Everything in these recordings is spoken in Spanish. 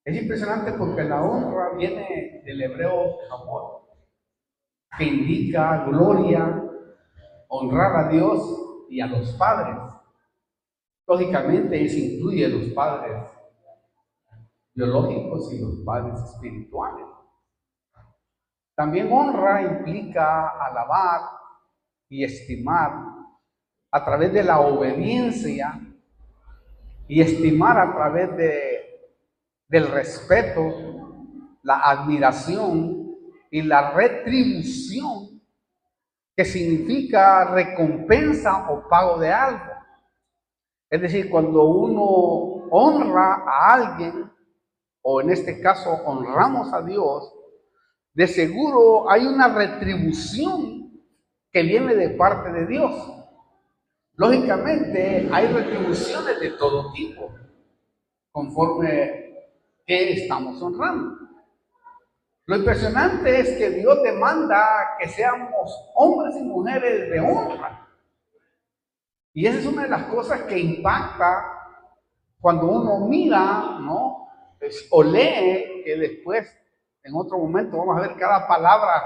Es impresionante porque la honra viene del hebreo amor, que indica gloria, honrar a Dios y a los padres. Lógicamente, eso incluye a los padres biológicos y los padres espirituales. También honra implica alabar y estimar a través de la obediencia y estimar a través del respeto, la admiración y la retribución, que significa recompensa o pago de algo. Es decir, cuando uno honra a alguien, o en este caso honramos a Dios, de seguro hay una retribución que viene de parte de Dios. Lógicamente hay retribuciones de todo tipo, conforme que estamos honrando. Lo impresionante es que Dios demanda que seamos hombres y mujeres de honra. Y esa es una de las cosas que impacta cuando uno mira, ¿no? O lee, que después, en otro momento, vamos a ver cada palabra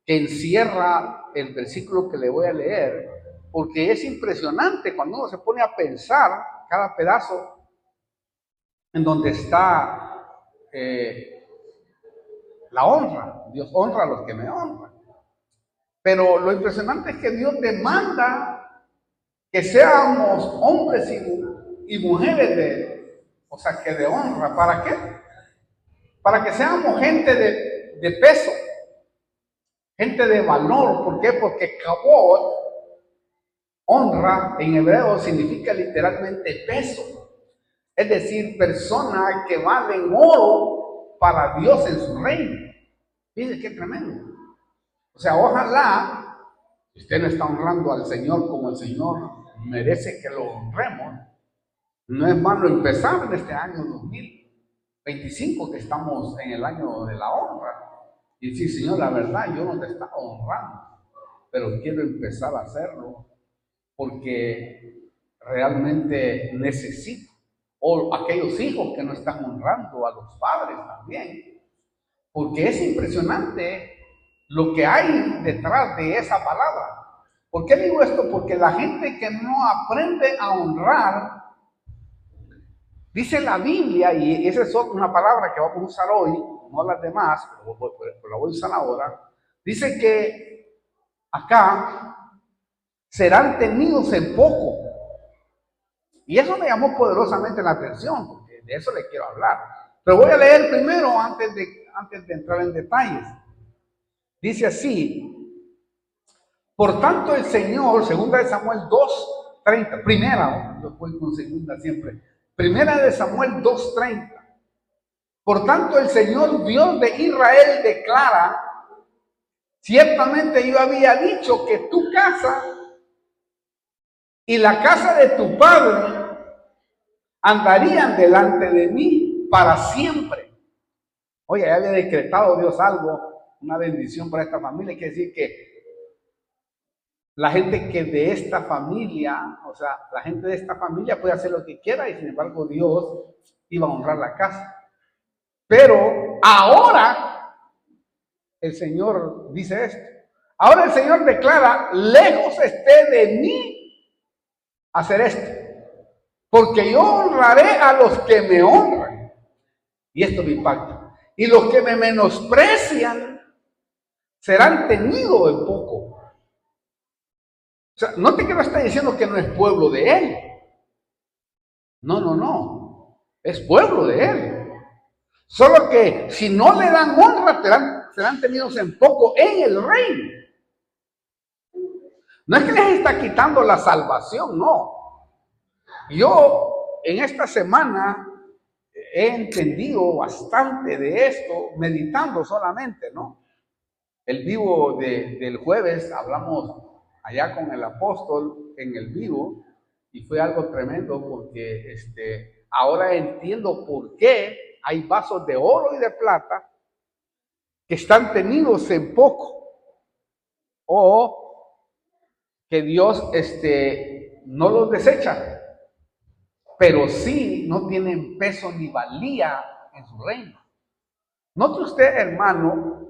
que encierra el versículo que le voy a leer, porque es impresionante cuando uno se pone a pensar cada pedazo en donde está la honra. Dios honra a los que me honran. Pero lo impresionante es que Dios demanda que seamos hombres y mujeres que de honra. ¿Para qué? Para que seamos gente de peso, gente de valor. ¿Por qué? Porque kabod, honra en hebreo, significa literalmente peso. Es decir, personas que valen oro para Dios en su reino. Fíjense qué tremendo. O sea, ojalá, si usted no está honrando al Señor como el Señor merece que lo honremos, no es malo empezar en este año 2025, que estamos en el año de la honra, y decir, Señor, la verdad, yo no te estaba honrando, pero quiero empezar a hacerlo porque realmente necesito. O aquellos hijos que no están honrando a los padres también, porque es impresionante lo que hay detrás de esa palabra. ¿Por qué digo esto? Porque la gente que no aprende a honrar, dice la Biblia, y esa es una palabra que vamos a usar hoy, no las demás, pero la voy a usar ahora, dice que acá serán tenidos en poco. Y eso me llamó poderosamente la atención, porque de eso le quiero hablar. Pero voy a leer primero antes de entrar en detalles. Dice así: por tanto el Señor, segunda de Samuel 2:30, primera, yo voy con segunda siempre, primera de Samuel 2:30. Por tanto el Señor Dios de Israel declara: ciertamente yo había dicho que tu casa y la casa de tu padre andarían delante de mí para siempre. Oye, ya había decretado Dios algo, una bendición para esta familia. Quiere decir que la gente que de esta familia, o sea, la gente de esta familia puede hacer lo que quiera, y sin embargo Dios iba a honrar la casa. Pero ahora el Señor dice esto. Ahora el Señor declara: lejos esté de mí hacer esto, porque yo honraré a los que me honran. Y esto me impacta. Y los que me menosprecian serán tenidos en poco. O sea, note que no está diciendo que no es pueblo de él. No. Es pueblo de él. Solo que si no le dan honra, serán tenidos en poco en el reino. No es que les está quitando la salvación, no. Yo en esta semana he entendido bastante de esto, meditando solamente, ¿no? El vivo del jueves hablamos allá con el apóstol en el vivo, y fue algo tremendo porque ahora entiendo por qué hay vasos de oro y de plata que están tenidos en poco, o que Dios no los desecha, pero sí no tienen peso ni valía en su reino. Note usted, hermano,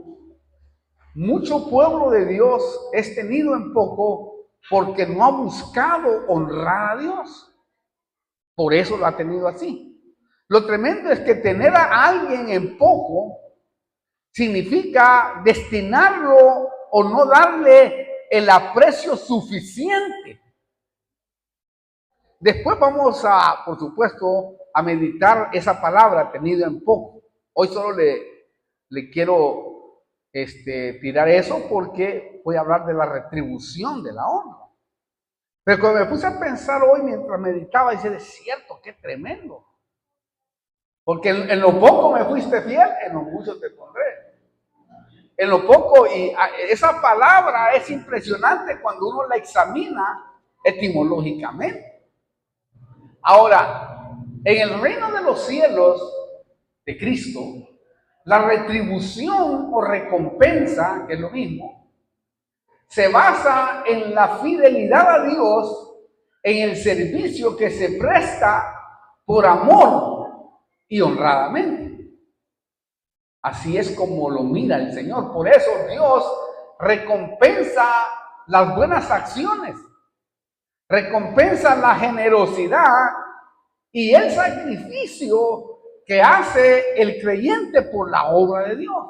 mucho pueblo de Dios es tenido en poco porque no ha buscado honrar a Dios. Por eso lo ha tenido así. Lo tremendo es que tener a alguien en poco significa destinarlo o no darle el aprecio suficiente. Después vamos a, por supuesto, a meditar esa palabra tenido en poco. Hoy solo le quiero tirar eso porque voy a hablar de la retribución de la honra. Pero cuando me puse a pensar hoy mientras meditaba, dice, es cierto, qué tremendo. Porque en lo poco me fuiste fiel, en lo mucho te pondré. En lo poco, y esa palabra es impresionante cuando uno la examina etimológicamente. Ahora, en el reino de los cielos de Cristo, la retribución o recompensa, que es lo mismo, se basa en la fidelidad a Dios, en el servicio que se presta por amor y honradamente. Así es como lo mira el Señor. Por eso Dios recompensa las buenas acciones, recompensa la generosidad y el sacrificio que hace el creyente por la obra de Dios.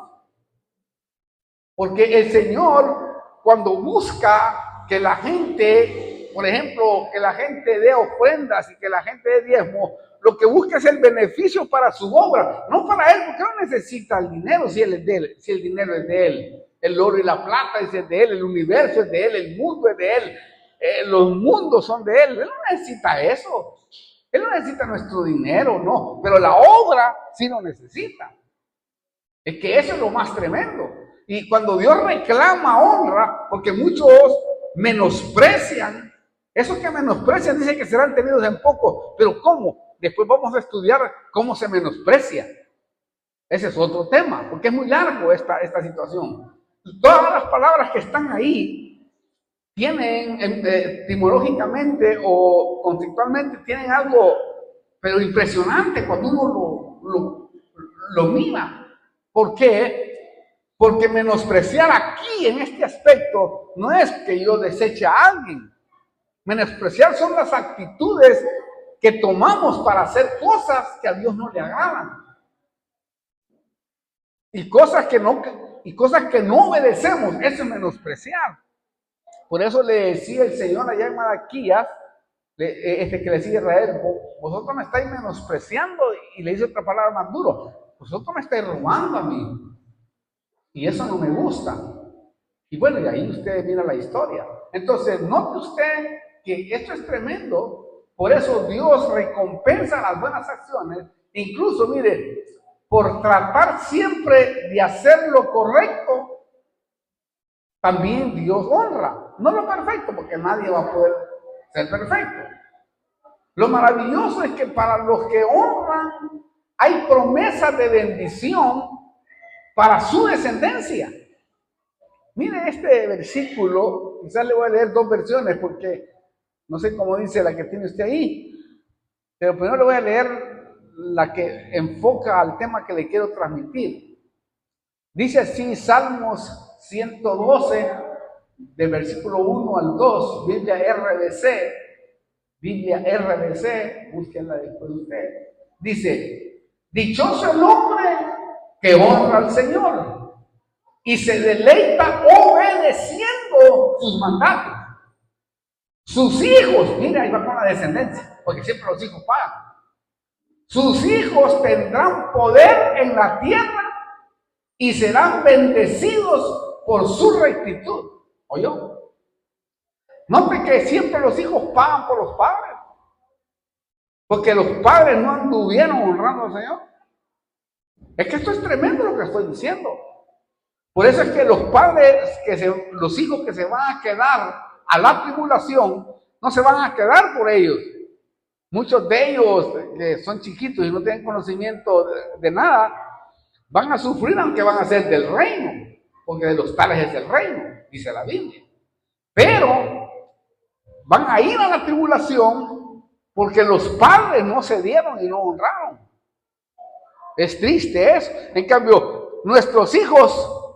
Porque el Señor, cuando busca que la gente, por ejemplo, que la gente dé ofrendas y que la gente dé diezmo, lo que busca es el beneficio para su obra, no para él, porque no necesita el dinero si él es de él, si el dinero es de él, el oro y la plata es de él, el universo es de él, el mundo es de él, los mundos son de él no necesita eso. Él no necesita nuestro dinero, no, pero la obra sí lo necesita. Es que eso es lo más tremendo. Y cuando Dios reclama honra, porque muchos menosprecian, esos que menosprecian dicen que serán tenidos en poco, pero ¿cómo? Después vamos a estudiar cómo se menosprecia. Ese es otro tema, porque es muy largo esta situación. Todas las palabras que están ahí tienen etimológicamente o conceptualmente tienen algo, pero impresionante cuando uno lo mira. ¿Por qué? Porque menospreciar aquí en este aspecto no es que yo deseche a alguien. Menospreciar son las actitudes que tomamos para hacer cosas que a Dios no le agradan. Y cosas que no obedecemos, eso es menospreciar. Por eso le decía el Señor allá en Malaquías, que le decía a Israel, vosotros me estáis menospreciando, y le dice otra palabra más duro, vosotros me estáis robando a mí. Y eso no me gusta. Y bueno, y ahí usted mira la historia. Entonces, note usted que esto es tremendo. Por eso Dios recompensa las buenas acciones. Incluso, mire, por tratar siempre de hacer lo correcto, también Dios honra. No lo perfecto, porque nadie va a poder ser perfecto. Lo maravilloso es que para los que honran, hay promesas de bendición para su descendencia. Mire este versículo, quizás le voy a leer dos versiones porque no sé cómo dice la que tiene usted ahí, pero primero le voy a leer la que enfoca al tema que le quiero transmitir. Dice así Salmos 112, del versículo 1 al 2, Biblia RBC, búsquenla después de usted. Dice, dichoso el hombre que honra al Señor y se deleita obedeciendo sus mandatos. Sus hijos, mira, ahí va con la descendencia, porque siempre los hijos pagan. Sus hijos tendrán poder en la tierra y serán bendecidos por su rectitud. ¿Oyó? Note que siempre los hijos pagan por los padres, porque los padres no anduvieron honrando al Señor. Es que esto es tremendo lo que estoy diciendo. Por eso es que los padres, los hijos que se van a quedar a la tribulación, no se van a quedar por ellos. Muchos de ellos que son chiquitos y no tienen conocimiento de nada, van a sufrir aunque van a ser del reino, porque de los tales es el reino, dice la Biblia. Pero van a ir a la tribulación porque los padres no se dieron y no honraron. Es triste eso. En cambio, nuestros hijos,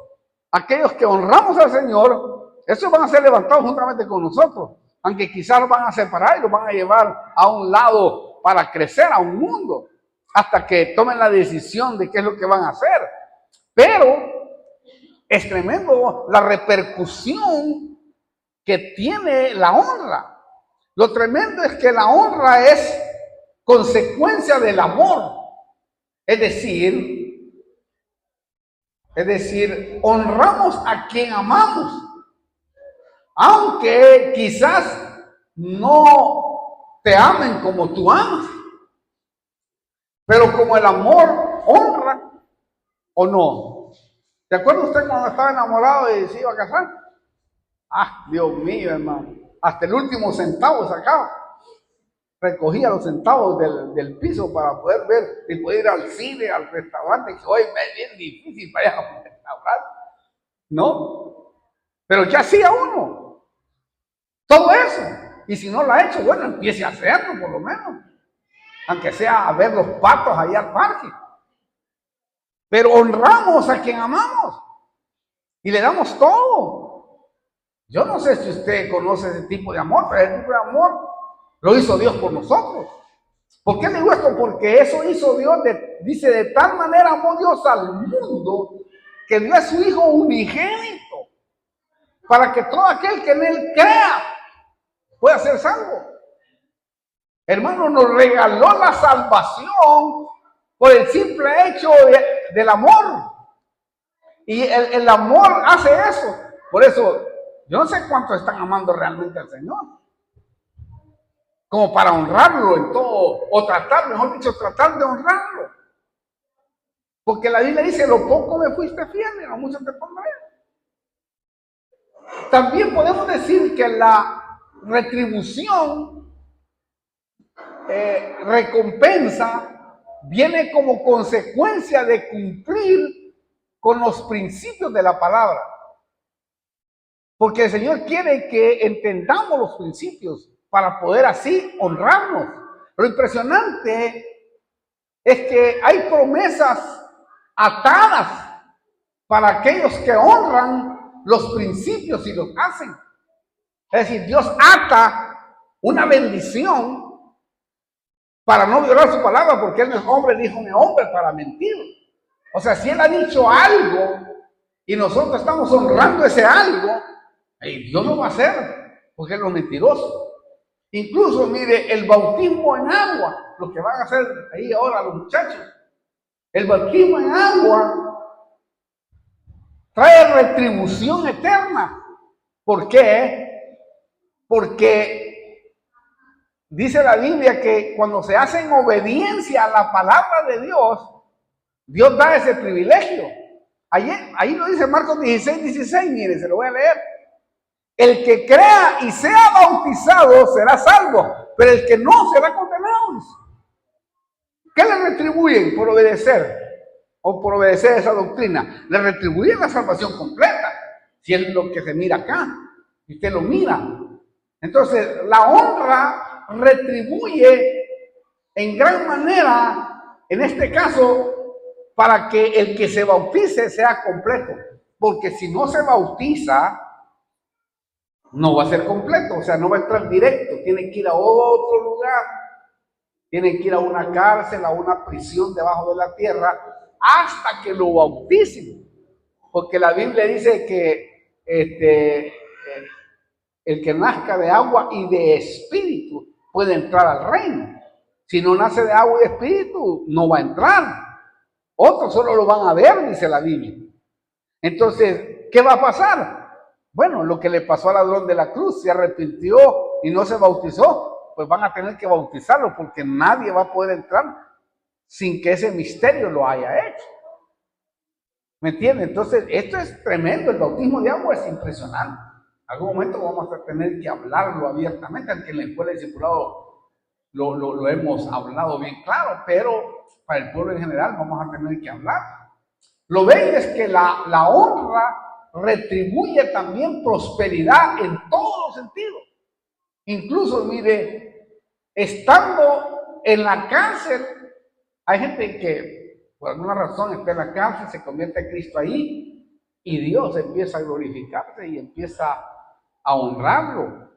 aquellos que honramos al Señor, esos van a ser levantados juntamente con nosotros. Aunque quizás los van a separar y los van a llevar a un lado para crecer, a un mundo, hasta que tomen la decisión de qué es lo que van a hacer. Pero es tremendo la repercusión que tiene la honra. Lo tremendo es que la honra es consecuencia del amor. Es decir, honramos a quien amamos, aunque quizás no te amen como tú amas, pero como el amor honra o no. ¿Se acuerda usted cuando estaba enamorado y se iba a casar? Ah, Dios mío, hermano, hasta el último centavo sacaba. Recogía los centavos del piso para poder ver si podía ir al cine, al restaurante, que hoy es bien difícil para ir a un restaurante, ¿no? Pero ¿qué hacía uno? Todo eso. Y si no lo ha hecho, bueno, empiece a hacerlo por lo menos. Aunque sea a ver los patos allá al parque. Pero honramos a quien amamos. Y le damos todo. Yo no sé si usted conoce ese tipo de amor, pero ese tipo de amor lo hizo Dios por nosotros. ¿Por qué digo esto? Porque eso hizo Dios, dice, de tal manera amó Dios al mundo que dio a su Hijo unigénito para que todo aquel que en Él crea pueda ser salvo. Hermano, nos regaló la salvación por el simple hecho del amor. Y el amor hace eso. Por eso, yo no sé cuántos están amando realmente al Señor, como para honrarlo en todo, o tratar, mejor dicho, tratar de honrarlo. Porque la Biblia dice, lo poco me fuiste fiel, y lo mucho te pondré. También podemos decir que la retribución, recompensa, viene como consecuencia de cumplir con los principios de la palabra. Porque el Señor quiere que entendamos los principios para poder así honrarnos. Lo impresionante es que hay promesas atadas para aquellos que honran los principios y los hacen. Es decir, Dios ata una bendición para no violar su palabra, porque Él no es hombre, ni hijo de hombre para mentir. O sea, si Él ha dicho algo y nosotros estamos honrando ese algo, Dios no va a hacer, porque Él no es mentiroso. Incluso, mire, el bautismo en agua, lo que van a hacer ahí ahora los muchachos, el bautismo en agua trae retribución eterna. ¿Por qué? Porque dice la Biblia que cuando se hace en obediencia a la palabra de Dios, Dios da ese privilegio. Ahí lo dice Marcos 16, mire, se lo voy a leer. El que crea y sea bautizado será salvo, pero el que no será condenado. ¿Qué le retribuyen por obedecer? O por obedecer esa doctrina. Le retribuyen la salvación completa. Si es lo que se mira acá, y usted lo mira. Entonces, la honra retribuye en gran manera, en este caso, para que el que se bautice sea completo. Porque si no se bautiza, no va a ser completo, o sea, no va a entrar directo, tiene que ir a otro lugar, tiene que ir a una cárcel, a una prisión debajo de la tierra, hasta que lo bauticen, porque la Biblia dice que el que nazca de agua y de espíritu puede entrar al reino. Si no nace de agua y de espíritu, no va a entrar. Otros solo lo van a ver, dice la Biblia. Entonces, ¿qué va a pasar? Bueno, lo que le pasó al ladrón de la cruz, se arrepintió y no se bautizó, pues van a tener que bautizarlo porque nadie va a poder entrar sin que ese misterio lo haya hecho. ¿Me entienden? Entonces, esto es tremendo, el bautismo de agua es impresionante. En algún momento vamos a tener que hablarlo abiertamente, aunque en la escuela de discipulado lo hemos hablado bien claro, pero para el pueblo en general vamos a tener que hablar. Lo bello es que la honra retribuye también prosperidad en todos los sentidos. Incluso, mire, estando en la cárcel, hay gente que por alguna razón está en la cárcel, se convierte a Cristo ahí y Dios empieza a glorificarse y empieza a honrarlo.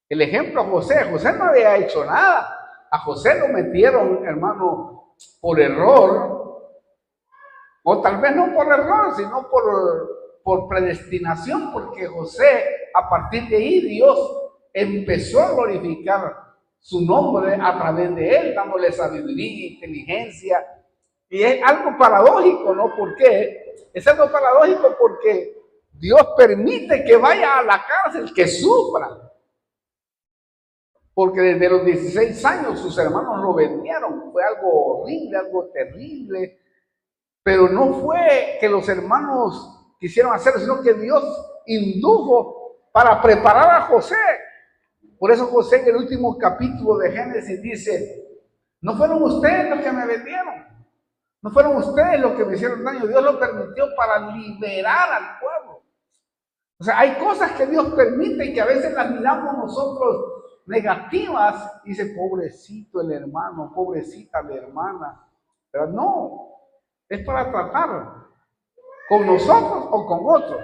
El ejemplo a José, José no había hecho nada. A José lo metieron, hermano, por error, o tal vez no por error, sino por predestinación, porque José, a partir de ahí, Dios empezó a glorificar su nombre a través de él, dándole sabiduría, inteligencia. Y es algo paradójico, ¿no? ¿Por qué? Es algo paradójico porque Dios permite que vaya a la cárcel, que sufra. Porque desde los 16 años sus hermanos lo vendieron. Fue algo horrible, algo terrible. Pero no fue que los hermanos quisieron hacerlo, sino que Dios indujo para preparar a José. Por eso José en el último capítulo de Génesis dice, no fueron ustedes los que me vendieron. No fueron ustedes los que me hicieron daño. Dios lo permitió para liberar al pueblo. O sea, hay cosas que Dios permite y que a veces las miramos nosotros negativas. Y dice, pobrecito el hermano, pobrecita la hermana. Pero no, es para tratar con nosotros o con otros.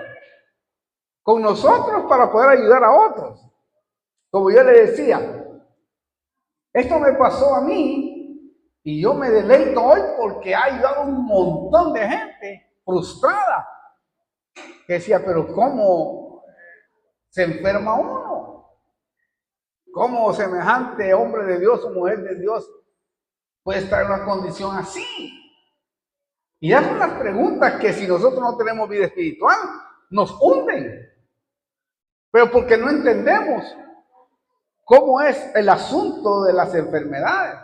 Con nosotros para poder ayudar a otros. Como yo le decía, esto me pasó a mí. Y yo me deleito hoy porque ha ayudado a un montón de gente frustrada. Que decía, pero ¿cómo se enferma uno? ¿Cómo semejante hombre de Dios o mujer de Dios puede estar en una condición así? Y hacen las preguntas que si nosotros no tenemos vida espiritual, nos hunden. Pero porque no entendemos cómo es el asunto de las enfermedades.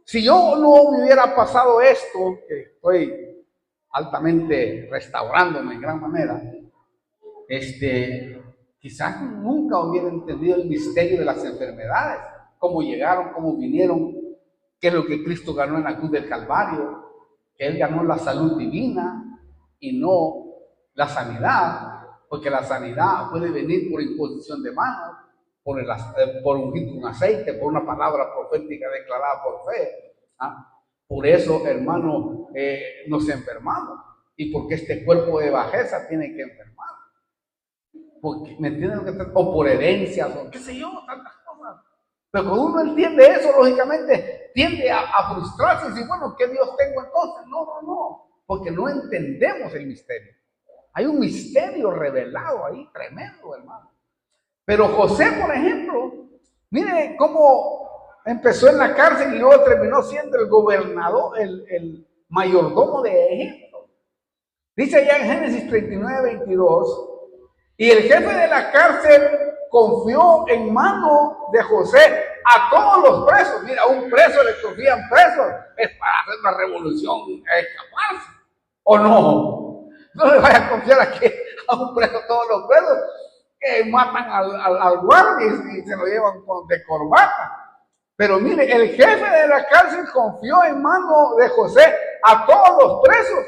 Si yo no me hubiera pasado esto, que estoy altamente restaurándome en gran manera, quizás nunca hubiera entendido el misterio de las enfermedades, cómo llegaron, cómo vinieron, qué es lo que Cristo ganó en la cruz del Calvario, que Él ganó la salud divina y no la sanidad, porque la sanidad puede venir por imposición de manos, por ungir con aceite, por una palabra profética declarada por fe. Por eso, hermano, nos enfermamos y porque este cuerpo de bajeza tiene que enfermar. Porque, ¿me entienden lo que está? O por herencias, o qué sé yo, tantas cosas. Pero cuando uno entiende eso, lógicamente tiende a frustrarse y decir, bueno, ¿qué Dios tengo entonces? No, porque no entendemos el misterio. Hay un misterio revelado ahí, tremendo, hermano. Pero José, por ejemplo, mire cómo empezó en la cárcel y luego terminó siendo el gobernador, el mayordomo de Egipto. Dice allá en Génesis 39:22, y el jefe de la cárcel confió en mano de José a todos los presos. Mira, a un preso le confían presos, es para hacer una revolución, escaparse. ¿O no? No le vaya a confiar aquí a un preso, todos los presos que matan al guardia y se lo llevan de corbata. Pero mire, el jefe de la cárcel confió en mano de José a todos los presos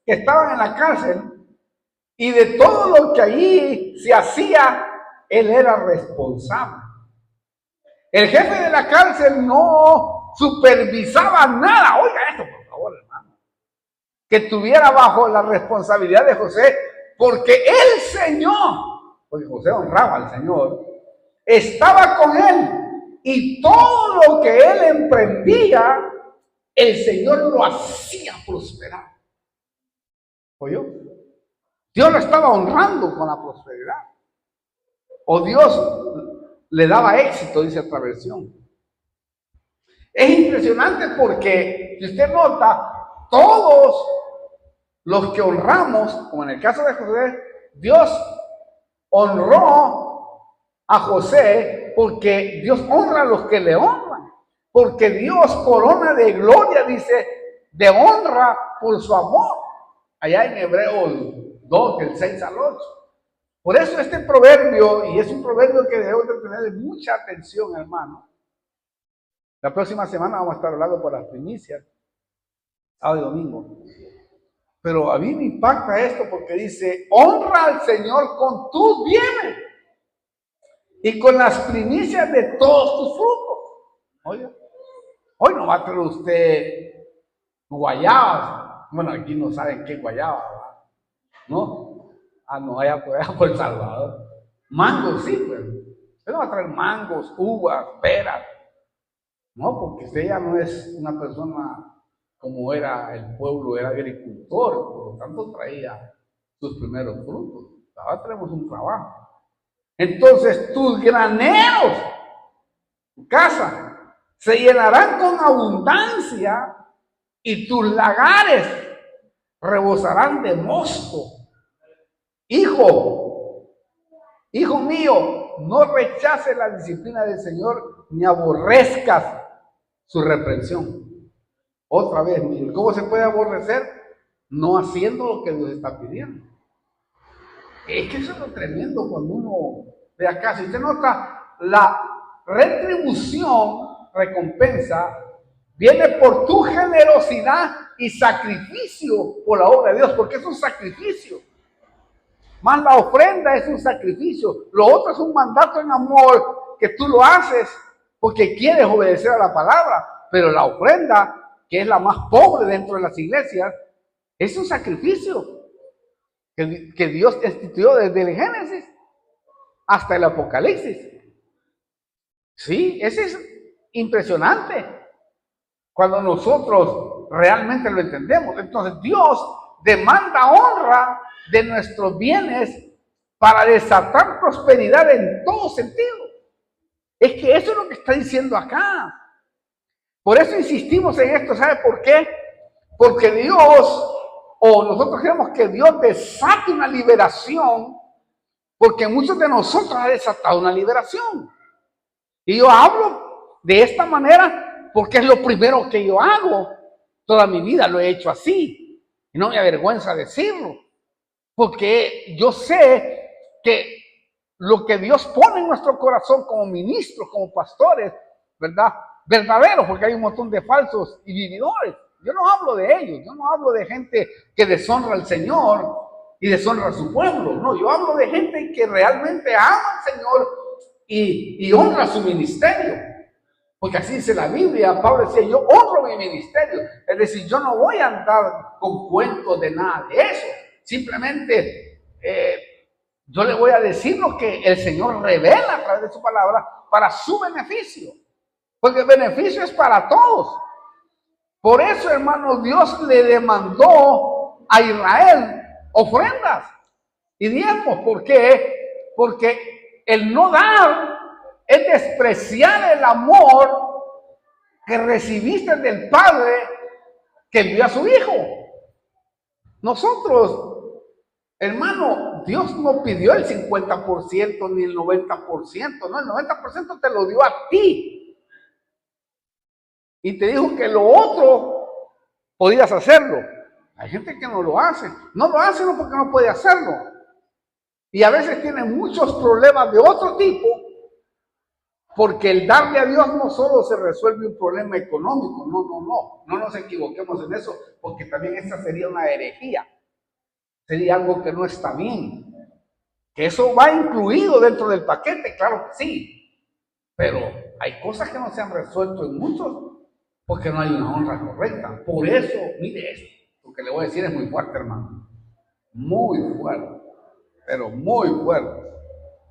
que estaban en la cárcel y de todo lo que allí se hacía, él era responsable. El jefe de la cárcel no supervisaba nada. Oiga esto, por favor, hermano. Que estuviera bajo la responsabilidad de José, porque el Señor, porque José honraba al Señor, estaba con él y todo lo que él emprendía, el Señor lo hacía prosperar. ¿Oyó? Dios lo estaba honrando con la prosperidad. O Dios le daba éxito, dice otra versión. Es impresionante porque, si usted nota, todos los que honramos, como en el caso de José, Dios honró a José porque Dios honra a los que le honran. Porque Dios corona de gloria, dice, de honra por su amor. Allá en Hebreos 2, del 6 al 8. Por eso este proverbio, y es un proverbio que debemos de tener mucha atención, hermano. La próxima semana vamos a estar hablando por las primicias, sábado y domingo. Pero a mí me impacta esto porque dice, honra al Señor con tus bienes y con las primicias de todos tus frutos. Oiga, hoy no va a tener usted guayabas. Bueno, aquí no saben qué guayaba, ¿verdad? ¿No? Ah, no, allá por El Salvador. Mangos, sí, pero va a traer mangos, uvas, peras. No, porque usted ya no es una persona como era el pueblo, era agricultor, por lo tanto traía sus primeros frutos. Ahora tenemos un trabajo. Entonces tus graneros, tu casa, se llenarán con abundancia y tus lagares rebosarán de mosto. Hijo, hijo mío, no rechaces la disciplina del Señor ni aborrezcas su reprensión. Otra vez, miren, ¿cómo se puede aborrecer? No haciendo lo que Dios está pidiendo. Es que eso es lo tremendo cuando uno ve acá. Si usted nota, la retribución, recompensa, viene por tu generosidad y sacrificio por la obra de Dios, porque es un sacrificio. Más la ofrenda es un sacrificio. Lo otro es un mandato en amor que tú lo haces porque quieres obedecer a la palabra. Pero la ofrenda, que es la más pobre dentro de las iglesias, es un sacrificio que Dios instituyó desde el Génesis hasta el Apocalipsis. Sí, ese es impresionante cuando nosotros realmente lo entendemos. Entonces Dios demanda honra de nuestros bienes para desatar prosperidad en todo sentido. Es que eso es lo que está diciendo acá. Por eso insistimos en esto. ¿Sabe por qué? Porque Dios, o nosotros queremos que Dios desate una liberación, porque muchos de nosotros han desatado una liberación. Y yo hablo de esta manera porque es lo primero que yo hago. Toda mi vida lo he hecho así. Y no me avergüenza decirlo. Porque yo sé que lo que Dios pone en nuestro corazón como ministros, como pastores, ¿verdad? Verdaderos, porque hay un montón de falsos y vividores. Yo no hablo de ellos, yo no hablo de gente que deshonra al Señor y deshonra a su pueblo. No, yo hablo de gente que realmente ama al Señor y honra su ministerio. Porque así dice la Biblia. Pablo decía, yo honro mi ministerio. Es decir, yo no voy a andar con cuentos de nada de eso. Simplemente yo le voy a decir lo que el Señor revela a través de su palabra para su beneficio. Porque el beneficio es para todos. Por eso, hermanos, Dios le demandó a Israel ofrendas y diezmos. ¿Por qué? Porque el no dar es despreciar el amor que recibiste del Padre que envió a su Hijo. Nosotros, hermano, Dios no pidió el 50% ni el 90%, no, el 90% te lo dio a ti. Y te dijo que lo otro podías hacerlo. Hay gente que no lo hace. No lo hace no porque no puede hacerlo. Y a veces tiene muchos problemas de otro tipo, porque el darle a Dios no solo se resuelve un problema económico. No nos equivoquemos en eso, porque también esta sería una herejía. Sería algo que no está bien. Que eso va incluido dentro del paquete, claro que sí. Pero hay cosas que no se han resuelto en muchos porque no hay una honra correcta. Por eso, mire esto, lo que le voy a decir es muy fuerte, hermano. Muy fuerte, pero muy fuerte.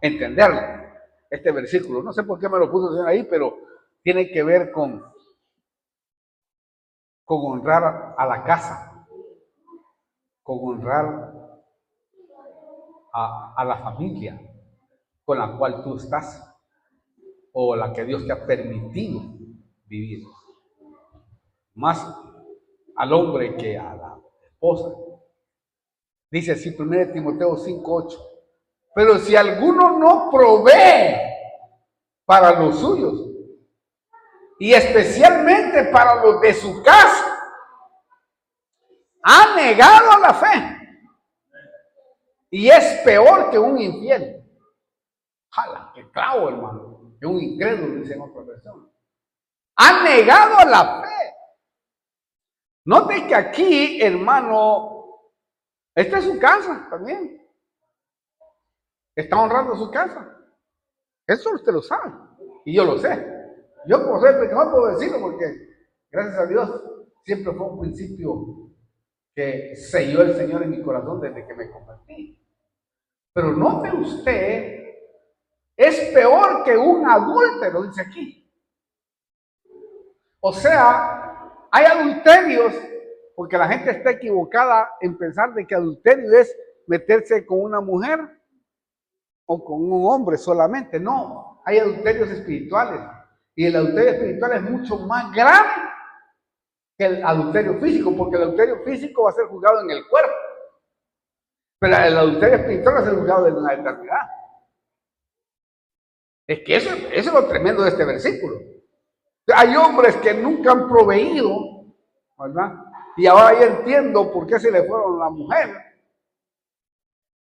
Entenderlo, este versículo. No sé por qué me lo puso ahí, pero tiene que ver con honrar a la casa, con honrar a la familia con la cual tú estás o la que Dios te ha permitido vivir. Más al hombre que a la esposa. Dice así 1 Timoteo 5:8. Pero si alguno no provee para los suyos, y especialmente para los de su casa, ha negado la fe y es peor que un infiel. Jala, que clavo, hermano, que un incrédulo, dice en otra versión. Ha negado la fe. Note que aquí, hermano, esta es su casa también. Está honrando su casa. Eso usted lo sabe. Y yo lo sé. Yo como soy predicador puedo decirlo porque, gracias a Dios, siempre fue un principio que selló el Señor en mi corazón desde que me convertí. Pero note usted, es peor que un adúltero, dice aquí. O sea, hay adulterios, porque la gente está equivocada en pensar de que adulterio es meterse con una mujer o con un hombre solamente. No, hay adulterios espirituales. Y el adulterio espiritual es mucho más grave que el adulterio físico, porque el adulterio físico va a ser juzgado en el cuerpo. Pero el adulterio espiritual va a ser juzgado en la eternidad. Es que eso es lo tremendo de este versículo. Hay hombres que nunca han proveído, ¿verdad? Y ahora ya entiendo por qué se le fueron la mujer.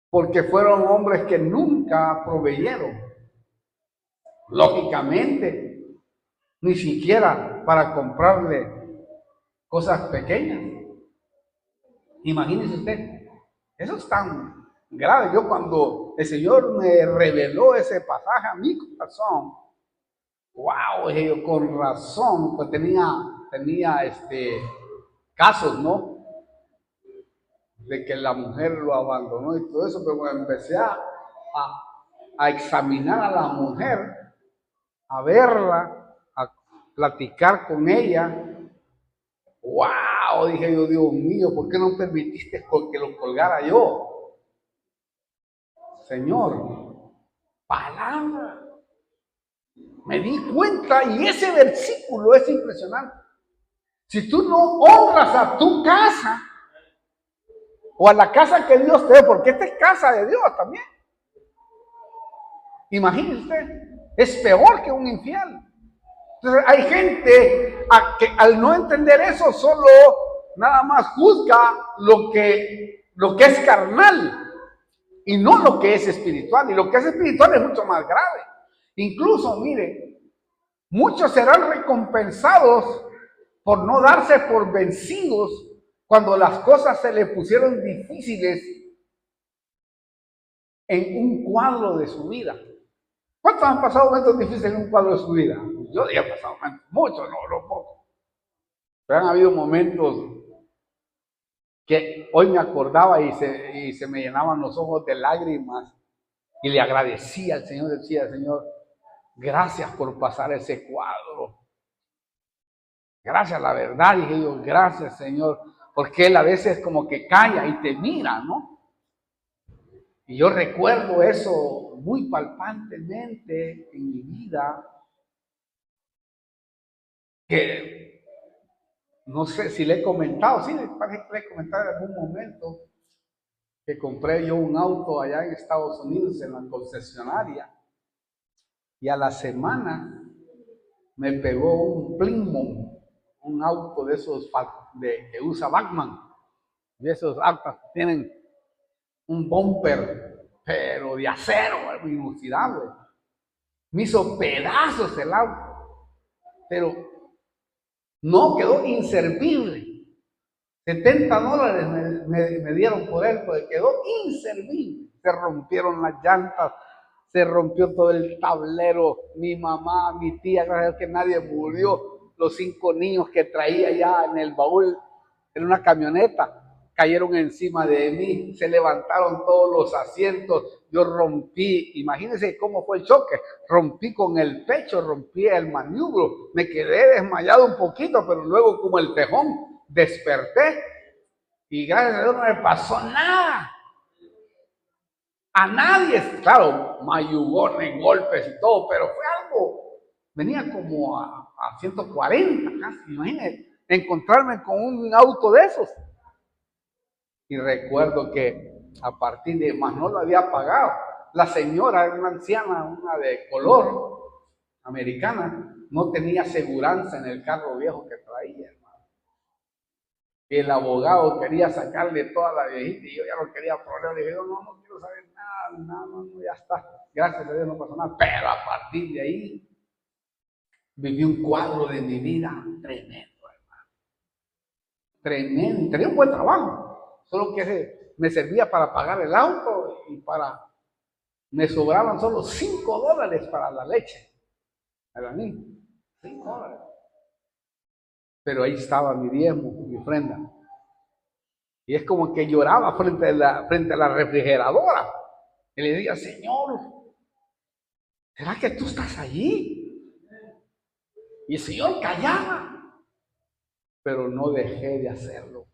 Porque fueron hombres que nunca proveyeron. Lógicamente, ni siquiera para comprarle cosas pequeñas. Imagínese usted, eso es tan grave. Yo cuando el Señor me reveló ese pasaje a mi corazón, wow, dije yo, con razón, pues tenía casos, ¿no? De que la mujer lo abandonó y todo eso, pero cuando empecé a examinar a la mujer, a verla, a platicar con ella, wow, dije yo, Dios mío, ¿por qué no permitiste que lo colgara yo? Señor, palabra. Me di cuenta y ese versículo es impresionante. Si tú no honras a tu casa o a la casa que Dios te dé, porque esta es casa de Dios también. Imagínese usted, es peor que un infiel. Entonces hay gente que al no entender eso solo nada más juzga lo que es carnal y no lo que es espiritual. Y lo que es espiritual es mucho más grave. Incluso, mire, muchos serán recompensados por no darse por vencidos cuando las cosas se le pusieron difíciles en un cuadro de su vida. ¿Cuántos han pasado momentos difíciles en un cuadro de su vida? Yo he pasado muchos, no pocos. Pero han habido momentos que hoy me acordaba y se me llenaban los ojos de lágrimas y le agradecía al Señor, decía, Señor, gracias por pasar ese cuadro. Gracias, la verdad, dije yo, gracias, Señor, porque Él a veces como que calla y te mira, ¿no? Y yo recuerdo eso muy palpantemente en mi vida, que no sé si le he comentado, sí, parece que le he comentado en algún momento, que compré yo un auto allá en Estados Unidos en la concesionaria y a la semana me pegó un Plymouth, un auto de esos que usa Batman, y esos autos tienen un bumper, pero de acero, algo inoxidable. Me hizo pedazos el auto, pero no quedó inservible. $70 me dieron por él, porque quedó inservible. Se rompieron las llantas, se rompió todo el tablero. Mi mamá, mi tía, gracias a Dios que nadie murió. Los 5 niños que traía ya en el baúl, en una camioneta, cayeron encima de mí, se levantaron todos los asientos, yo rompí, imagínense cómo fue el choque, rompí con el pecho, rompí el maniobro, me quedé desmayado un poquito, pero luego como el tejón, desperté y gracias a Dios no me pasó nada. A nadie, claro, mayugones, golpes y todo, pero fue algo, venía como a 140 casi, imagínense, encontrarme con un auto de esos. Y recuerdo que a partir de, más no lo había pagado, la señora, era una anciana, una de color americana, no tenía seguranza en el carro viejo que traía, hermano. Y el abogado quería sacarle toda la viejita y yo ya no quería problemas. Le dije, no quiero saber nada, no, ya está. Gracias a Dios no pasó nada. Pero a partir de ahí, viví un cuadro de mi vida tremendo, hermano. Tremendo. Tenía un buen trabajo, solo que me servía para pagar el auto y me sobraban solo $5 para la leche. A la niña, $5. pero ahí estaba mi diezmo, mi ofrenda. Y es como que lloraba frente a la refrigeradora. Y le decía, Señor, ¿será que tú estás allí? Y el Señor callaba, pero no dejé de hacerlo.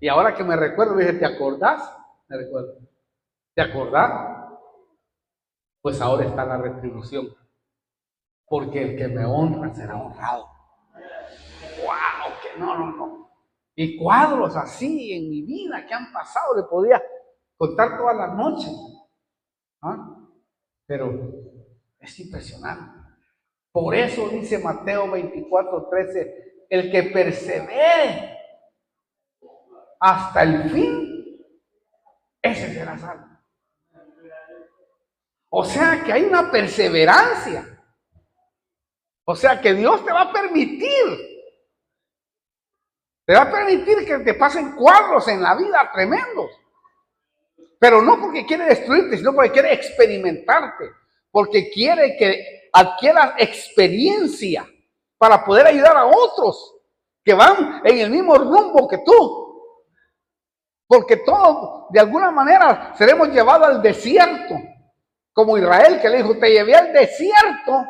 Y ahora que me recuerdo, dije, ¿te acordás? Me recuerdo. ¿Te acordás? Pues ahora está la retribución. Porque el que me honra será honrado. ¡Wow! Que no. Y cuadros así en mi vida que han pasado, le podía contar todas las noches. ¿Ah? Pero es impresionante. Por eso dice Mateo 24:13, el que persevere hasta el fin, ese será salvo. O sea que hay una perseverancia. O sea que Dios te va a permitir que te pasen cuadros en la vida tremendos. Pero no porque quiere destruirte, sino porque quiere experimentarte. Porque quiere que adquieras experiencia para poder ayudar a otros que van en el mismo rumbo que tú. Porque todos, de alguna manera, seremos llevados al desierto. Como Israel, que le dijo, te llevé al desierto.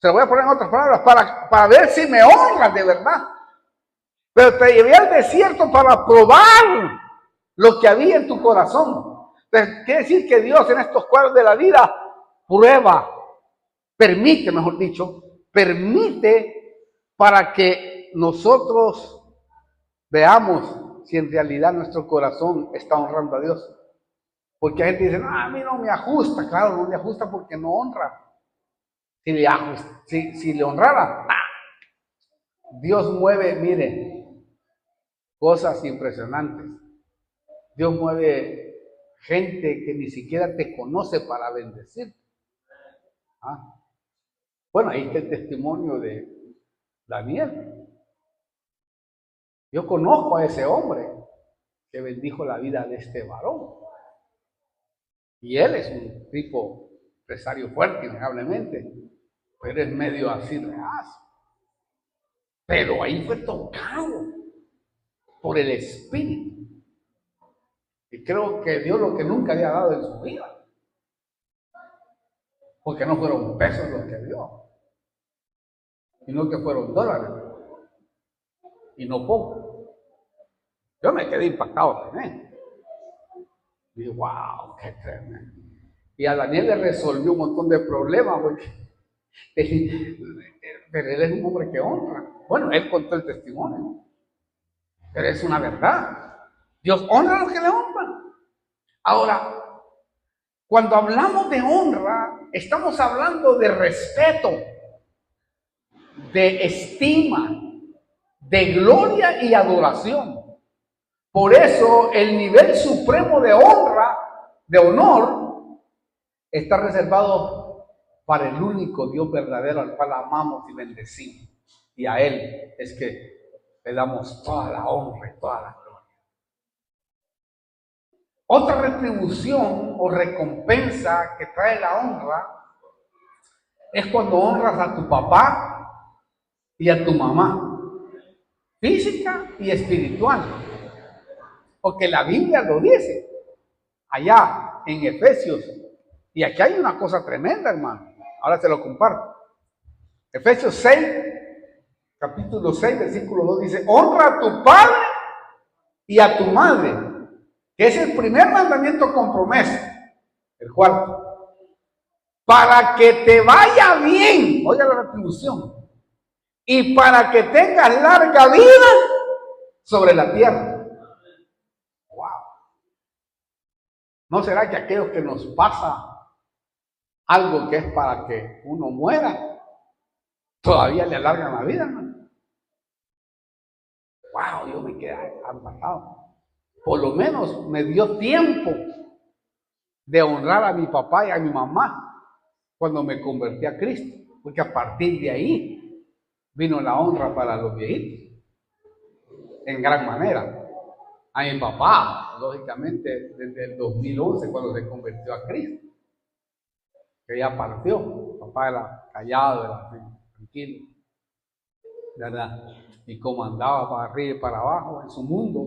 Se lo voy a poner en otras palabras, para ver si me honras de verdad. Pero te llevé al desierto para probar lo que había en tu corazón. Entonces, quiere decir que Dios en estos cuadros de la vida prueba, permite, mejor dicho, permite para que nosotros veamos si en realidad nuestro corazón está honrando a Dios. Porque hay gente que dice, a mí no me ajusta. Claro, no me ajusta porque no honra. Si le honrara, Dios mueve, mire, cosas impresionantes. Dios mueve gente que ni siquiera te conoce para bendecir. ¿Ah? Bueno, ahí está el testimonio de Daniel. Yo conozco a ese hombre que bendijo la vida de este varón. Y él es un tipo empresario fuerte, innegablemente, pero es medio así reacio. Pero ahí fue tocado por el Espíritu. Y creo que dio lo que nunca había dado en su vida. Porque no fueron pesos los que dio, sino que fueron dólares. Y no poco. Yo me quedé impactado también. Y dije, wow, qué tremendo. Y a Daniel le resolvió un montón de problemas, porque pero él es un hombre que honra. Bueno, él contó el testimonio. Pero es una verdad. Dios honra a los que le honran. Ahora, cuando hablamos de honra, estamos hablando de respeto, de estima, de gloria y adoración. Por eso el nivel supremo de honra, de honor, está reservado para el único Dios verdadero al cual amamos y bendecimos. Y a Él es que le damos toda la honra y toda la gloria. Otra retribución o recompensa que trae la honra es cuando honras a tu papá y a tu mamá, física y espiritual. Porque la Biblia lo dice allá en Efesios. Y aquí hay una cosa tremenda, hermano. Ahora se lo comparto. Efesios 6, capítulo 6, versículo 2 dice, honra a tu padre y a tu madre, que es el primer mandamiento con promesa. El cuarto, para que te vaya bien, oiga la retribución, y para que tengas larga vida sobre la tierra. Wow. ¿No será que aquellos que nos pasa algo que es para que uno muera, todavía le alargan la vida, hermano? Wow, yo me quedé impactado. Por lo menos me dio tiempo de honrar a mi papá y a mi mamá cuando me convertí a Cristo, porque a partir de ahí vino la honra para los viejitos, en gran manera. A mi papá, lógicamente, desde el 2011, cuando se convirtió a Cristo, que ya partió. Mi papá era callado, era tranquilo. ¿verdad? Y cómo andaba para arriba y para abajo en su mundo,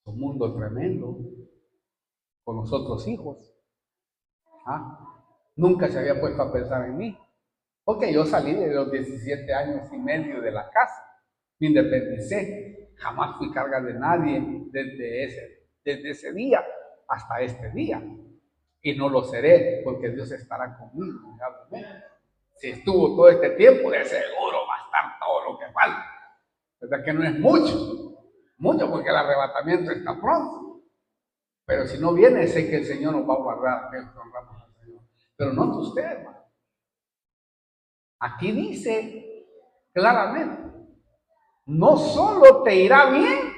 un mundo tremendo, con los otros hijos. ¿Ah? Nunca se había puesto a pensar en mí, porque yo salí de los 17 años y medio de la casa, me independicé, jamás fui carga de nadie desde ese día hasta este día, y no lo seré, porque Dios estará conmigo. Si estuvo todo este tiempo, de seguro va a estar todo lo que falta. ¿Verdad que no es mucho, porque el arrebatamiento está pronto? Pero si no viene, sé que el Señor nos va a guardar, que honramos al Señor. Pero no usted, hermano. Aquí dice claramente, no solo te irá bien,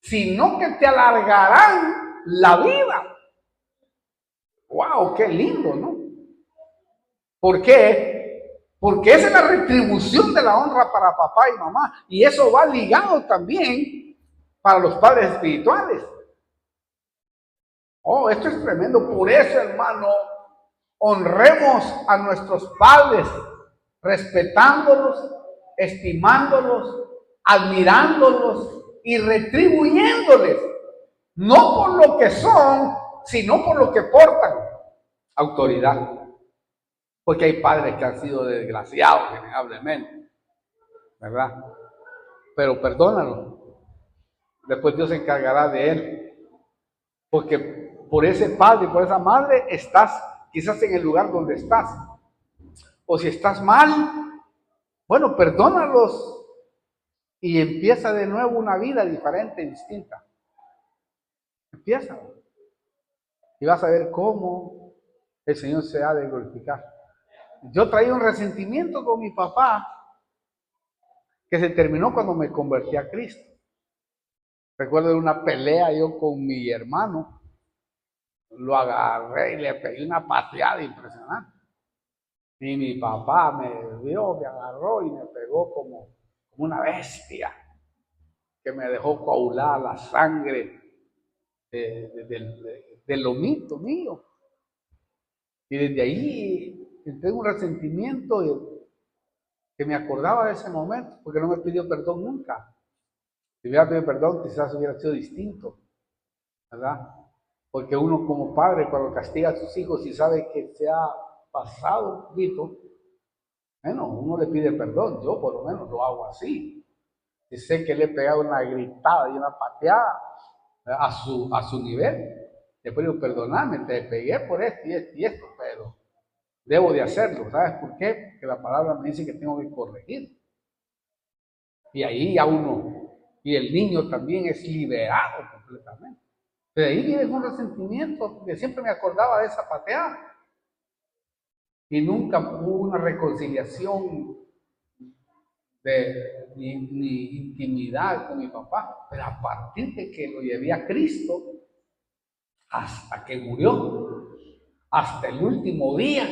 sino que te alargarán la vida. ¡Wow! ¡Qué lindo!, ¿no? ¿Por qué? Porque esa es la retribución de la honra para papá y mamá. Y eso va ligado también para los padres espirituales. Oh, esto es tremendo. Por eso, hermano, honremos a nuestros padres, respetándolos, estimándolos, admirándolos y retribuyéndoles. No por lo que son, sino por lo que portan. Autoridad. Porque hay padres que han sido desgraciados, innegablemente, ¿verdad? Pero perdónalo. Después Dios se encargará de él. Porque por ese padre y por esa madre estás quizás en el lugar donde estás. O si estás mal, bueno, perdónalos y empieza de nuevo una vida diferente, distinta. Empieza. Y vas a ver cómo el Señor se ha de glorificar. Yo traía un resentimiento con mi papá que se terminó cuando me convertí a Cristo. Recuerdo una pelea yo con mi hermano, lo agarré y le pegué una pateada impresionante. Y mi papá me vio, me agarró y me pegó como una bestia, que me dejó coagular la sangre del lomito mío. Y desde ahí entré en un resentimiento que me acordaba de ese momento, porque no me pidió perdón nunca. Si hubiera pedido perdón, quizás hubiera sido distinto, ¿verdad? Porque uno como padre, cuando castiga a sus hijos y sabe que se ha pasado un poquito, bueno, uno le pide perdón. Yo por lo menos lo hago así. Y sé que le he pegado una gritada y una pateada a su nivel. Después digo, perdóname, te pegué por esto y esto y esto, pero debo de hacerlo. ¿Sabes por qué? Porque la palabra me dice que tengo que corregir. Y ahí ya y el niño también es liberado completamente. Pero ahí viene un resentimiento, porque siempre me acordaba de esa pateada. Y nunca hubo una reconciliación de mi intimidad con mi papá. Pero a partir de que lo llevé a Cristo, hasta que murió, hasta el último día,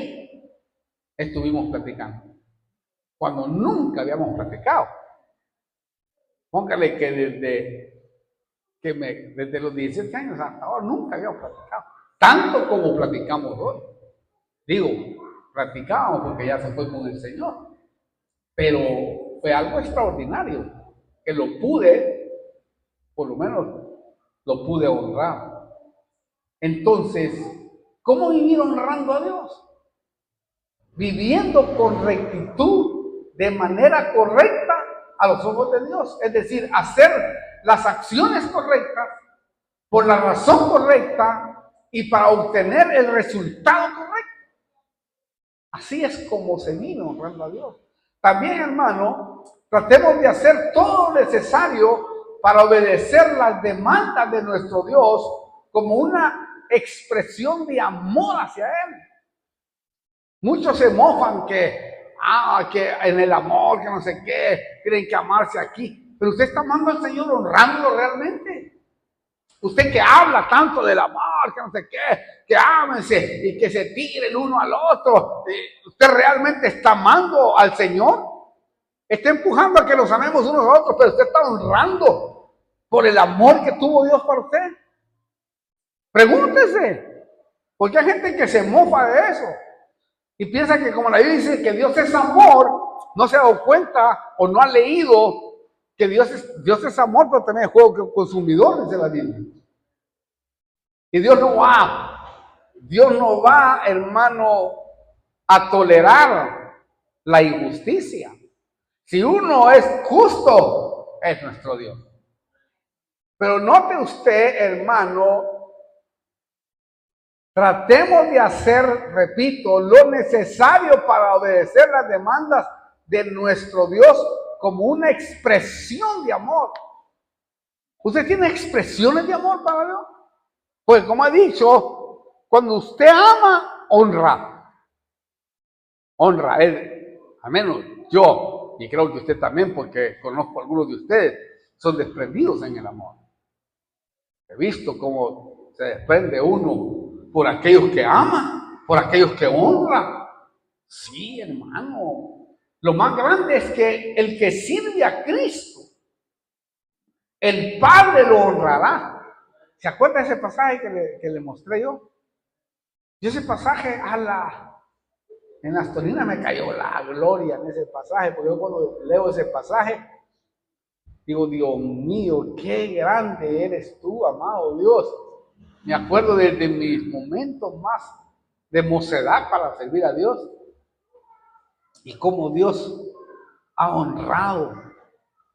estuvimos platicando. Cuando nunca habíamos platicado. Póngale que desde los 17 años hasta ahora nunca habíamos platicado. Tanto como platicamos hoy. Digo, platicábamos porque ya se fue con el Señor. Pero fue algo extraordinario, que lo pude, por lo menos lo pude honrar. Entonces, ¿cómo vivir honrando a Dios? Viviendo con rectitud, de manera correcta a los ojos de Dios. Es decir, hacer las acciones correctas, por la razón correcta y para obtener el resultado correcto. Así es como se vive honrando a Dios. También, hermano, tratemos de hacer todo lo necesario para obedecer las demandas de nuestro Dios como una expresión de amor hacia Él. Muchos se mofan que en el amor, que no sé qué, creen que amarse aquí. Pero usted está amando al Señor, honrándolo realmente. Usted que habla tanto del amor, que no sé qué, que ámense y que se tire el uno al otro. ¿Usted realmente está amando al Señor? Está empujando a que nos amemos unos a otros, pero usted está honrando por el amor que tuvo Dios para usted. Pregúntese, porque hay gente que se mofa de eso y piensa que como la Biblia dice que Dios es amor, no se ha dado cuenta o no ha leído que Dios es amor, pero también es juego consumidor, dice la Biblia. Y Dios no va, hermano, a tolerar la injusticia. Si uno es justo, es nuestro Dios. Pero note usted, hermano, tratemos de hacer, repito, lo necesario para obedecer las demandas de nuestro Dios como una expresión de amor. ¿Usted tiene expresiones de amor para Dios? Pues como he dicho, cuando usted ama, honra. Honra. Al menos yo, y creo que usted también, porque conozco a algunos de ustedes, son desprendidos en el amor. He visto cómo se desprende uno por aquellos que aman, por aquellos que honran. Sí, hermano. Lo más grande es que el que sirve a Cristo, el Padre lo honrará. ¿Se acuerda de ese pasaje que le mostré yo? Yo ese pasaje, en las toninas me cayó la gloria en ese pasaje, porque yo cuando leo ese pasaje, digo, Dios mío, qué grande eres tú, amado Dios. Me acuerdo de mis momentos más de mocedad para servir a Dios. Y cómo Dios ha honrado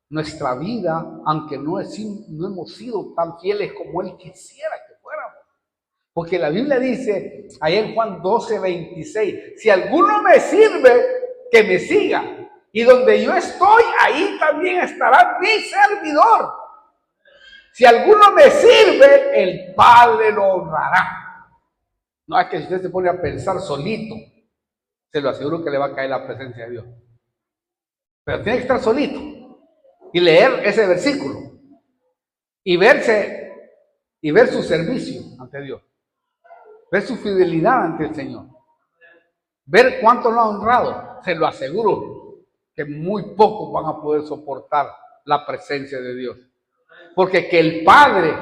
nuestra vida, aunque no hemos sido tan fieles como Él quisiera que fuéramos. Porque la Biblia dice, ahí en Juan 12:26, si alguno me sirve, que me siga. Y donde yo estoy, ahí también estará mi servidor. Si alguno me sirve, el Padre lo honrará. No es que si usted se pone a pensar solito, se lo aseguro que le va a caer la presencia de Dios. Pero tiene que estar solito y leer ese versículo y ver su servicio ante Dios, ver su fidelidad ante el Señor, ver cuánto lo ha honrado. Se lo aseguro que muy pocos van a poder soportar la presencia de Dios, porque que el Padre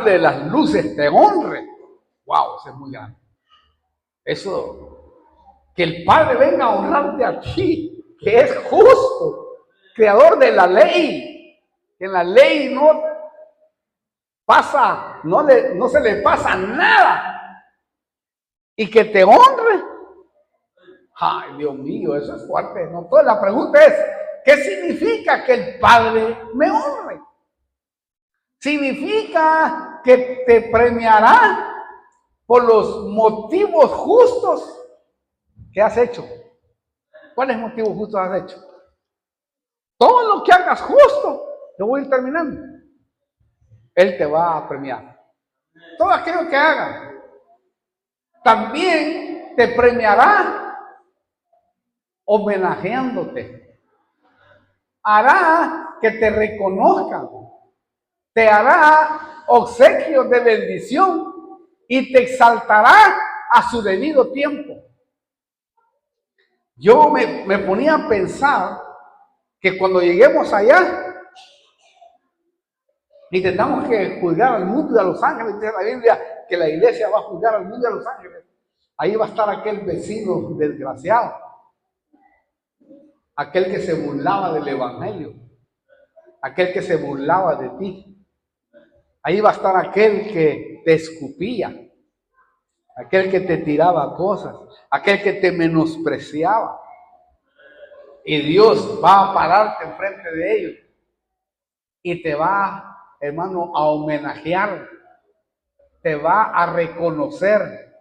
de las luces te honre, wow, eso es muy grande. Eso, que el Padre venga a honrarte a ti, que es justo, creador de la ley, que en la ley no se le pasa nada, y que te honre. Ay, Dios mío, eso es fuerte. No, toda la pregunta es, ¿qué significa que el Padre me honre? Significa que te premiará por los motivos justos que has hecho. ¿Cuáles motivos justos has hecho? Todo lo que hagas justo, yo voy a ir terminando. Él te va a premiar. Todo aquello que hagas. También te premiará homenajeándote. Hará que te reconozcan. Te hará obsequios de bendición y te exaltará a su debido tiempo. Yo me ponía a pensar que cuando lleguemos allá, intentamos que juzgar al mundo y a los ángeles. Dice la Biblia que la iglesia va a juzgar al mundo y a los ángeles. Ahí va a estar aquel vecino desgraciado, aquel que se burlaba del evangelio, aquel que se burlaba de ti. Ahí va a estar aquel que te escupía, aquel que te tiraba cosas, aquel que te menospreciaba. Y Dios va a pararte enfrente de ellos y te va, hermano, a homenajear, te va a reconocer.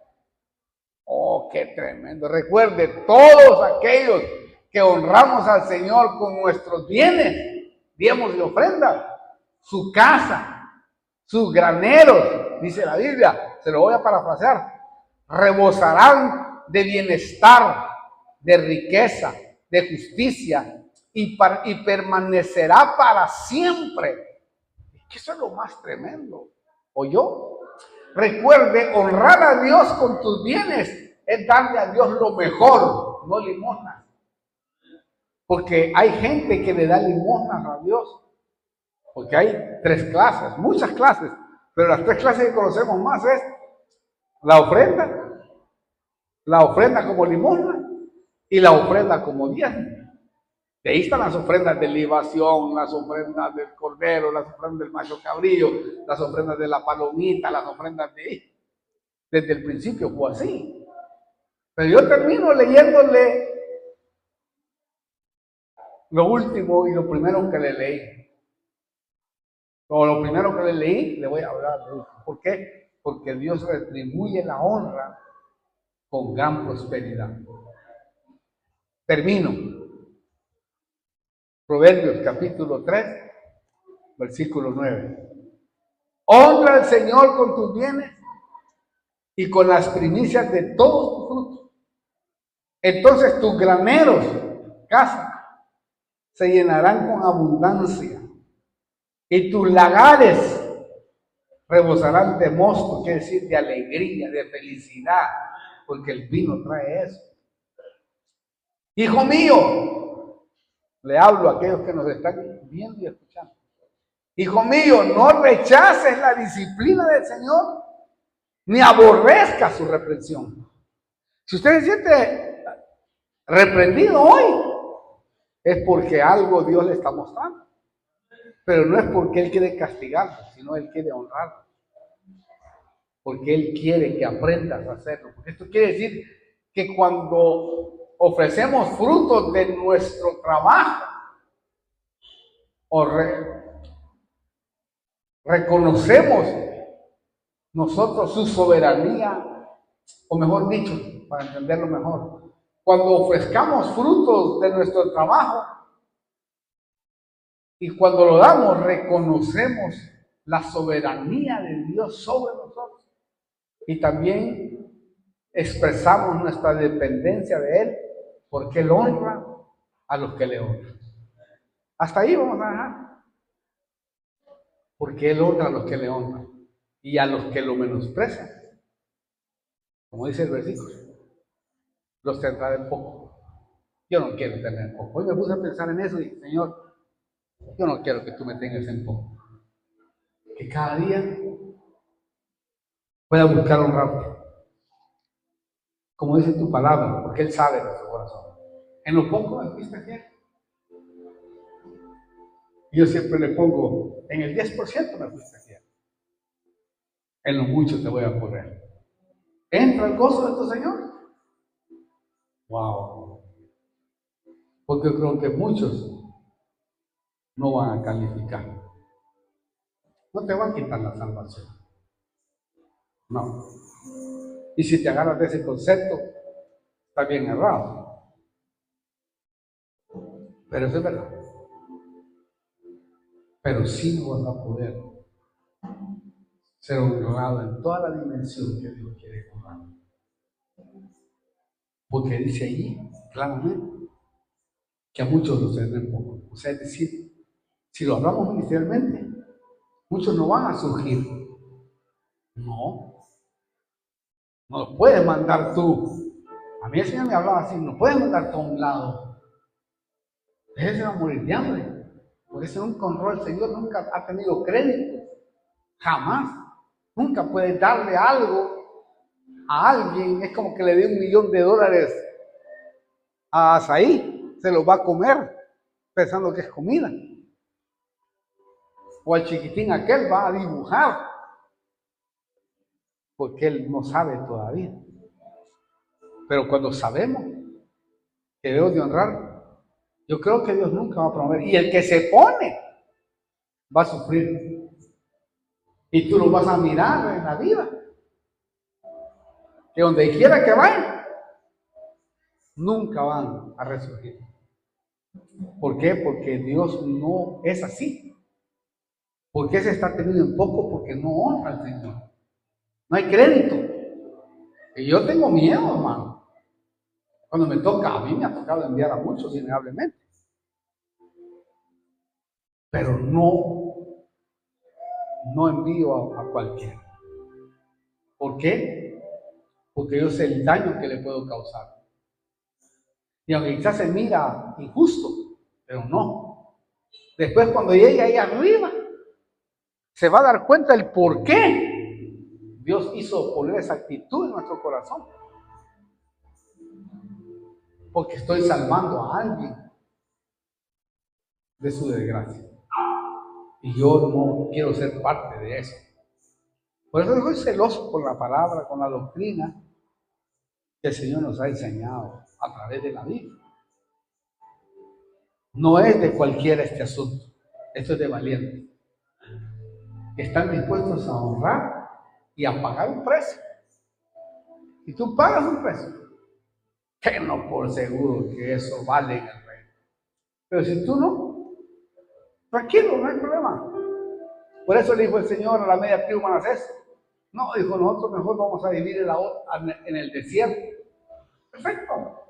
Oh, qué tremendo. Recuerde, todos aquellos que honramos al Señor con nuestros bienes, diezmos y ofrendas, su casa, sus graneros, dice la Biblia, se lo voy a parafrasear, rebosarán de bienestar, de riqueza, de justicia y permanecerá para siempre. Eso es lo más tremendo. ¿Oyó? Recuerde, honrar a Dios con tus bienes es darle a Dios lo mejor, no limosnas. Porque hay gente que le da limosnas a Dios. Porque hay 3 clases, muchas clases, pero las 3 clases que conocemos más es la ofrenda como limosna y la ofrenda como diezmo. De ahí están las ofrendas de libación, las ofrendas del cordero, las ofrendas del macho cabrillo, las ofrendas de la palomita, las ofrendas de... Desde el principio fue así. Pero yo termino leyéndole lo último y lo primero que le leí. O lo primero que le leí, le voy a hablar de eso. ¿Por qué? Porque Dios retribuye la honra con gran prosperidad. Termino. Proverbios capítulo 3, versículo 9. Honra al Señor con tus bienes y con las primicias de todos tus frutos. Entonces tus graneros, casa, se llenarán con abundancia y tus lagares rebosarán de mosto, quiere decir de alegría, de felicidad, porque el vino trae eso. Hijo mío, le hablo a aquellos que nos están viendo y escuchando. Hijo mío, no rechaces la disciplina del Señor, ni aborrezcas su reprensión. Si usted se siente reprendido hoy, es porque algo Dios le está mostrando. Pero no es porque Él quiere castigarlo, sino Él quiere honrarlo. Porque Él quiere que aprendas a hacerlo. Porque esto quiere decir que cuando ofrecemos frutos de nuestro trabajo, o reconocemos nosotros su soberanía, o mejor dicho, para entenderlo mejor, cuando ofrezcamos frutos de nuestro trabajo y cuando lo damos, reconocemos la soberanía de Dios sobre nosotros y también expresamos nuestra dependencia de Él, porque Él honra a los que le honran. Hasta ahí vamos a dejar. Porque Él honra a los que le honran y a los que lo menosprecian, como dice el versículo, los tendrá en poco. Yo no quiero tener poco. Hoy me puse a pensar en eso y dije, Señor, yo no quiero que tú me tengas en poco. Que cada día pueda buscar honrarte. Como dice tu palabra, porque Él sabe nuestro corazón. En lo poco me fuiste fiel. Yo siempre le pongo, en el 10% me fuiste fiel. En lo mucho te voy a poner. ¿Entra el gozo de tu Señor? Wow. Porque yo creo que muchos no van a calificar. No te van a quitar la salvación. No. Y si te agarras de ese concepto, está bien errado. Pero eso es verdad. Pero sí no vas a poder ser honrado en toda la dimensión que Dios quiere honrar. Porque dice allí claramente que a muchos los tendrán poco. O sea, es decir, si lo hablamos inicialmente, muchos no van a surgir. No los puedes mandar tú. A mí el Señor me hablaba así, no puedes mandar tú a un lado. Déjese a morir de hambre. Por eso nunca honró al Señor, nunca ha tenido crédito. Jamás. Nunca puede darle algo a alguien. Es como que le dé $1,000,000 a Asaí. Se lo va a comer pensando que es comida. O al chiquitín aquel va a dibujar. Porque él no sabe todavía. Pero cuando sabemos que debemos de honrar, yo creo que Dios nunca va a promover. Y el que se pone va a sufrir. Y tú lo vas a mirar en la vida. Que donde quiera que vayan, nunca van a resurgir. ¿Por qué? Porque Dios no es así. ¿Por qué se está teniendo en poco? Porque no honra al Señor. No hay crédito. Y yo tengo miedo, hermano. Cuando me toca, a mí me ha tocado enviar a muchos innegablemente. Pero no envío a cualquiera. ¿Por qué? Porque yo sé el daño que le puedo causar. Y aunque quizás se mira injusto, pero no. Después cuando llegue ahí arriba, se va a dar cuenta del por qué Dios hizo poner esa actitud en nuestro corazón. porque estoy salvando a alguien de su desgracia. Y yo no quiero ser parte de eso. Por eso soy celoso con la palabra, con la doctrina que el Señor nos ha enseñado a través de la Biblia. No es de cualquiera este asunto. Esto es de valientes. Están dispuestos a honrar y a pagar un precio. Y tú pagas un precio. Tenlo por seguro que eso vale en el reino. Pero si tú no, tranquilo, no hay problema. Por eso le dijo el Señor a la media tribu Manasés. No, dijo, nosotros mejor vamos a vivir en el desierto. Perfecto.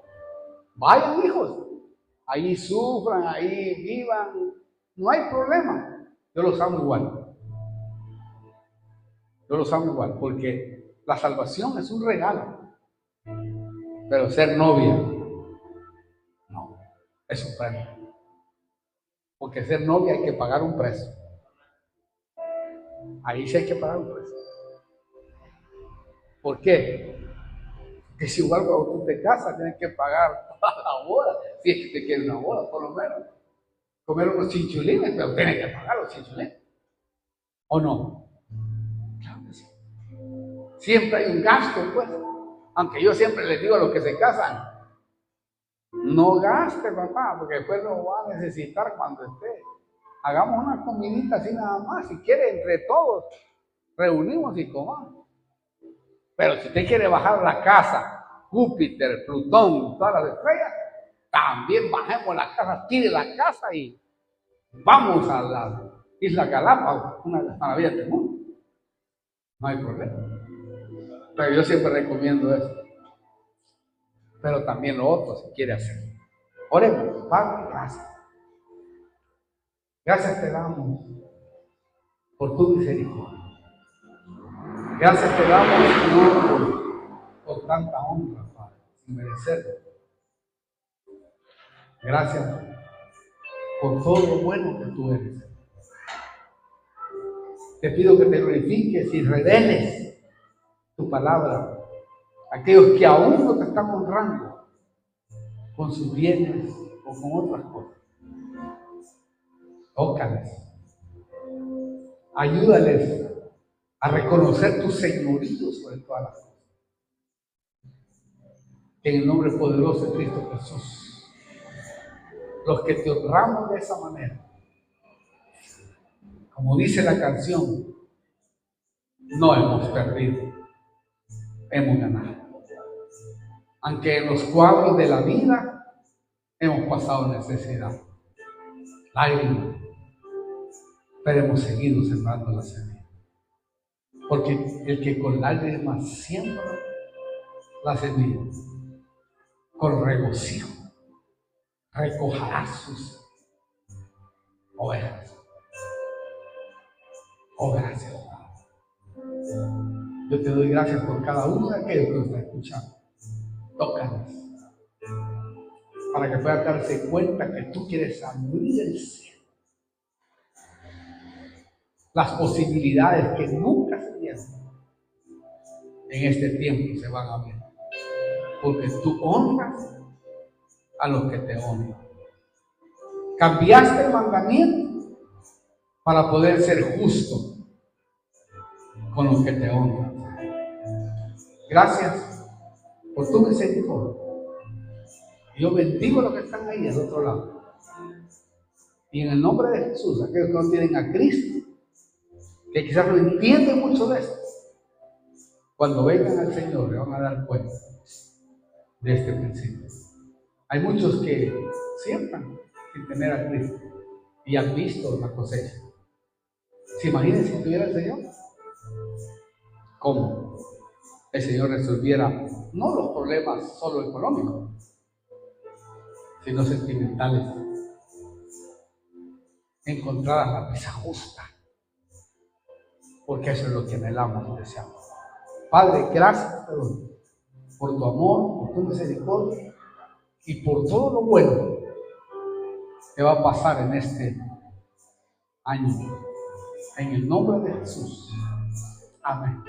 Vayan, hijos. Ahí sufran, ahí vivan. No hay problema. Yo los amo igual. Yo los amo igual, porque la salvación es un regalo. Pero ser novia, no, es un premio. Porque ser novia hay que pagar un precio. Ahí sí hay que pagar un precio. ¿Por qué? Porque si igual cuando tú te casas tienes que pagar toda la boda. Si es que te quieres una boda, por lo menos. Comer unos chinchulines, pero tienes que pagar los chinchulines. ¿O no? Claro que sí. Siempre hay un gasto, pues. Aunque yo siempre les digo a los que se casan, no gaste, papá, porque después lo va a necesitar cuando esté. Hagamos una comidita así nada más. Si quiere, entre todos, reunimos y comamos. Pero si usted quiere bajar la casa, Júpiter, Plutón, todas las estrellas, también bajemos la casa, tire la casa y vamos a la isla Galápagos, una de las maravillas del mundo. No hay problema. Pero yo siempre recomiendo eso. Pero también lo otro, si quiere hacer. Oremos, Padre, gracias. Gracias te damos por tu misericordia. Gracias te damos, Señor, por tanta honra, Padre, sin merecerlo. Gracias por todo lo bueno que tú eres. Te pido que te glorifiques y reveles tu palabra a aquellos que aún no te están honrando con sus bienes o con otras cosas. Tócales. Ayúdales a reconocer tu señorío sobre todas las cosas. En el nombre poderoso de Cristo Jesús, los que te honramos de esa manera, como dice la canción, no hemos perdido, hemos ganado. Aunque en los cuadros de la vida hemos pasado necesidad, lágrimas, pero hemos seguido sembrando la semilla. Porque el que con lágrimas siembra la semilla, con regocijo recogerá sus ovejas. Oh, gracias, Padre. Yo te doy gracias por cada uno de aquellos que nos está escuchando. Tócanos para que puedan darse cuenta que tú quieres abrir el cielo. Las posibilidades que nunca se dieron en este tiempo se van a ver. Porque tú honras a los que te honran. Cambiaste el mandamiento para poder ser justo con los que te honran. Gracias por tu misericordia. Yo bendigo a los que están ahí al otro lado. Y en el nombre de Jesús, aquellos que no tienen a Cristo, que quizás no entienden mucho de esto, cuando vengan al Señor le van a dar cuenta de este principio. Hay muchos que siembran sin tener a Cristo y han visto la cosecha. ¿Se imaginan si tuviera el Señor? ¿Cómo el Señor resolviera no los problemas solo económicos, sino sentimentales? Encontrar la mesa justa, porque eso es lo que anhelamos y deseamos. Padre, gracias por tu amor, por tu misericordia y por todo lo bueno que va a pasar en este año. En el nombre de Jesús. Amén.